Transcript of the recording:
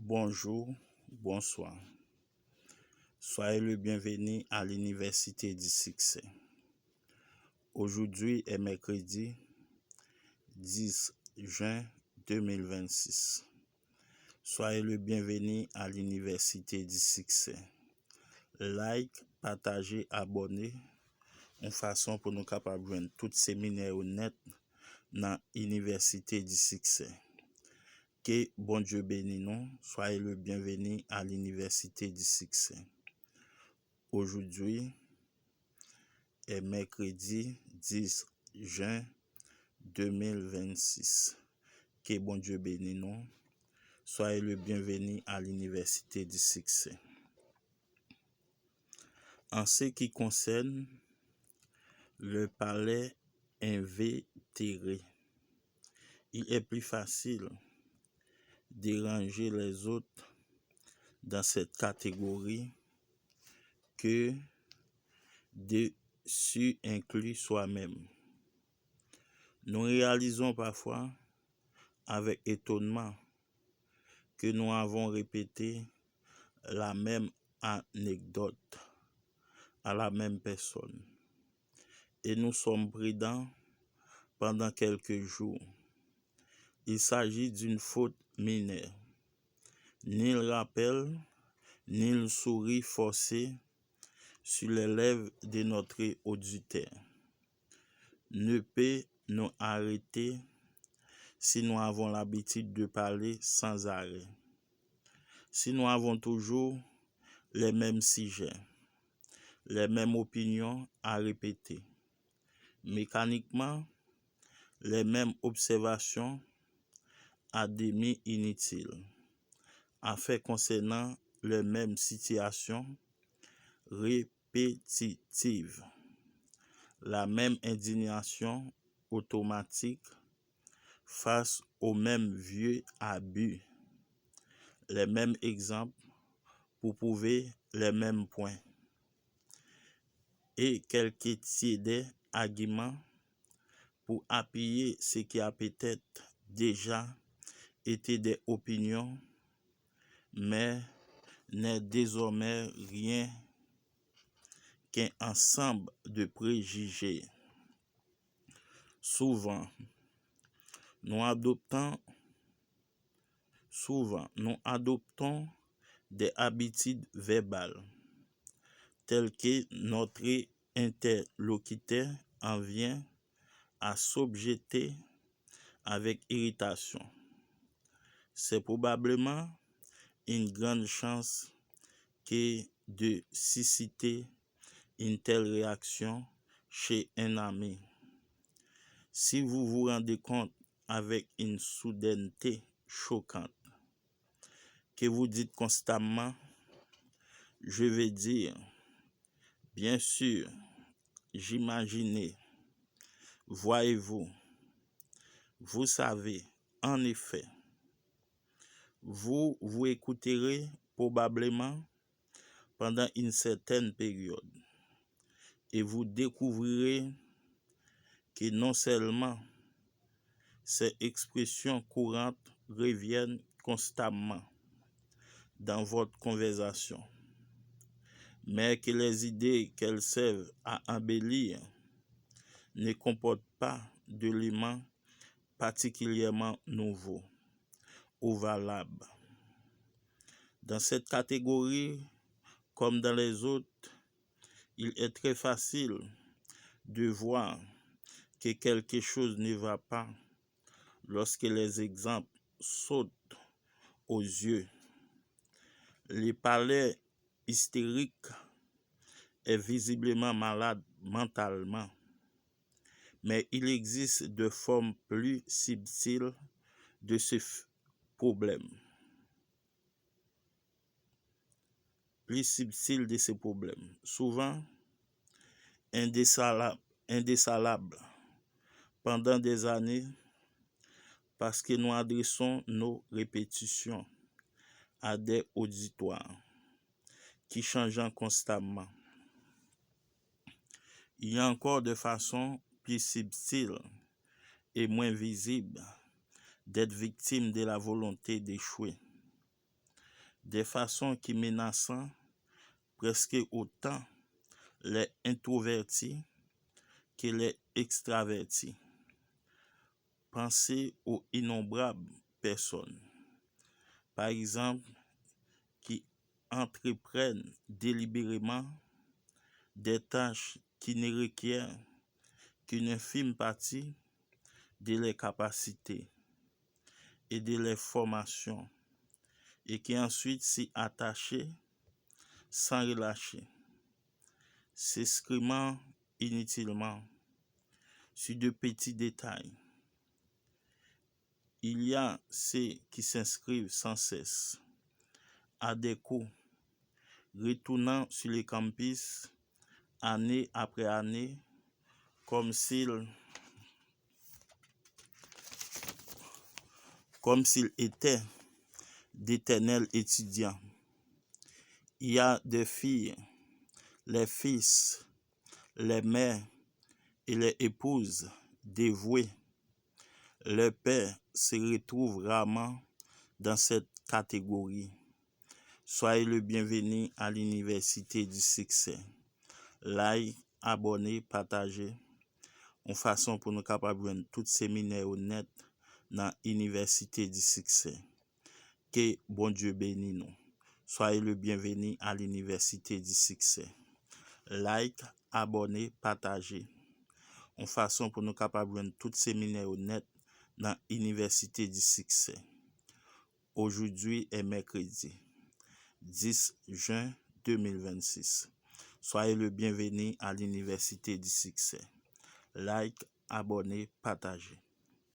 Bonjour, bonsoir. Soyez le bienvenu à l'Université du Succès. Aujourd'hui est mercredi 10 juin 2026. Soyez le bienvenu à l'Université du Succès. Like, partagez, abonnez, une façon pour nous capables de joindre tout séminaire net dans l'Université du Succès. Que bon Dieu bénisse nous, soyez le bienvenu à l'Université du Succès. Aujourd'hui est mercredi 10 juin 2026. Que bon Dieu bénisse nous, soyez le bienvenu à l'Université du Succès. En ce qui concerne le palais invétéré, il est plus facile de ranger les autres dans cette catégorie que de inclure soi-même. Nous réalisons parfois avec étonnement que nous avons répété la même anecdote à la même personne et nous sommes prudents pendant quelques jours. Il s'agit d'une faute mineure. Ni le rappel, ni le sourire forcé sur les lèvres de notre auditeur ne peut nous arrêter si nous avons l'habitude de parler sans arrêt. Si nous avons toujours les mêmes sujets, les mêmes opinions à répéter, mécaniquement, les mêmes observations à demi inutiles, affaires concernant les mêmes situations répétitives, la même indignation automatique face aux mêmes vieux abus, les mêmes exemples pour prouver les mêmes points et quelques tièdes arguments pour appuyer ce qui a peut-être déjà été des opinions, mais n'est désormais rien qu'un ensemble de préjugés. Souvent, nous adoptons des habitudes verbales telles que notre interlocuteur en vient à s'objecter avec irritation. C'est probablement une grande chance que de susciter une telle réaction chez un ami. Si vous vous rendez compte avec une soudaineté choquante que vous dites constamment, je vais dire, bien sûr, j'imaginais, voyez-vous, vous savez, en effet, vous vous écouterez probablement pendant une certaine période et vous découvrirez que non seulement ces expressions courantes reviennent constamment dans votre conversation, mais que les idées qu'elles servent à embellir ne comportent pas d'éléments particulièrement nouveaux ou valables. Dans cette catégorie, comme dans les autres, il est très facile de voir que quelque chose ne va pas lorsque les exemples sautent aux yeux. Le palais hystérique est visiblement malade mentalement, mais il existe des formes plus subtiles de ce problème. Souvent indécelables pendant des années, parce que nous adressons nos répétitions à des auditoires qui changent constamment. Il y a encore de façon plus subtile et moins visible d'être victime de la volonté d'échouer. des façons qui menacent presque autant les introvertis que les extravertis. Pensez aux innombrables personnes, par exemple, qui entreprennent délibérément des tâches qui ne requièrent qu'une infime partie de leurs capacités et de leurs formations et qui ensuite s'y attachent sans relâcher, s'exprimant inutilement sur de petits détails. Il y a ceux qui s'inscrivent sans cesse à des cours, retournant sur les campus année après année comme s'ils étaient d'éternels étudiants. Il y a des filles, les fils, les mères et les épouses dévouées. Le père se retrouve rarement dans cette catégorie. Soyez le bienvenu à l'Université du Succès. Like, abonnez, partagez. Une façon pour nous capables de joindre tous ces séminaires honnêtes dans l'Université du Succès. Que bon Dieu bénisse nous. Soyez le bienvenu à l'Université du Succès. Like, abonnez, partagez. Une façon pour nous capables de joindre tous ces séminaires honnêtes dans l'Université du Succès. Aujourd'hui est mercredi 10 juin 2026. Soyez le bienvenu à l'Université du Succès. Like, abonnez, partagez.